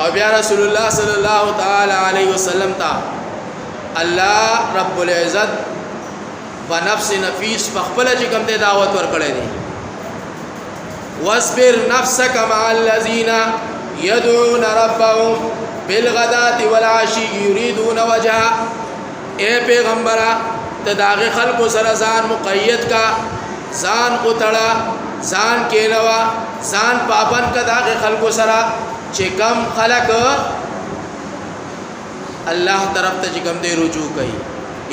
और बिया रसूलुल्लाह सल्लल्लाहु ताला अलैहि वसल्लम ता अल्लाह रब्बुल इज़्ज़त बनफ्स नफीस पखपल चिकम दे दावत वर करे दी वस्बिर नफ्सक मअल्लज़ीना यदऊन रब्बहुम बिलगदाति वल आशी युरीदून वजहा। ए पैगम्बरा त दागे खल्को सरा ज़ान मुक़य्यद का ज़ान उतड़ा ज़ान केनवा ज़ान पाबन का दागे खल्को सरा चिकम खलक अल्लाह तरफ त चिकम दे रुजू कई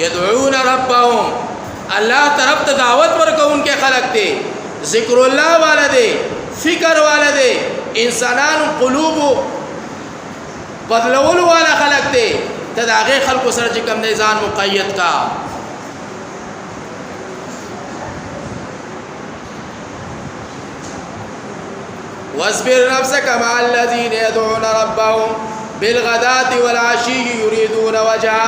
यदऊन रब्बहुम अल्लाह तरफ त दावत पर को उनके खलक दे ज़िक्रुल्लाह वाला दे फ़िक्र वाला दे इंसानान क़ुलूब बदलवल वाला खलक दे तदागे खल्को सर चिकम दे ज़ान मुक़य्यद का। वस्बिर नफ्सक मअल्लज़ीना यदऊन रब्बहुम बिलगदाति वल आशी युरीदून वजहा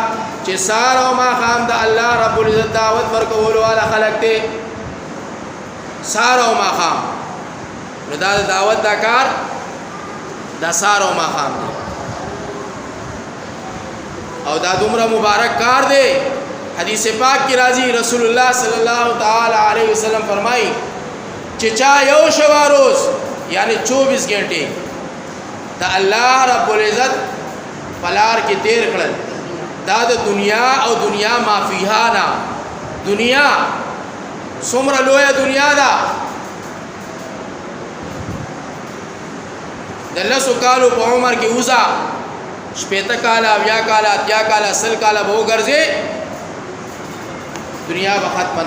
चे सारो मा खाम दा अल्लाह रब्बुल इज़्ज़त दावत पर कबूल वाला खलक दे सारो मा खाम नदा दावत दा कार दा सारो मा खाम दे और दा दुमरा मुबारक कार दे। हदीस पाक की राजी रसूलुल्लाह सल्लल्लाहु ताला अलैहि वसल्लम फरमाई चिचा यो शवा रोज़ यानी 24 घंटे दा अल्लाह रब्बुल इज़्ज़त पलार के तेर खड़ल दा दुनिया और दुनिया माफिहा ना दुनिया सुमर लोया दुनिया दा दल्ला सुकालो उमर की उज़ा शपेत काला व्या काला त्या काला सल काला बहु गर्जे दुनिया व खत्म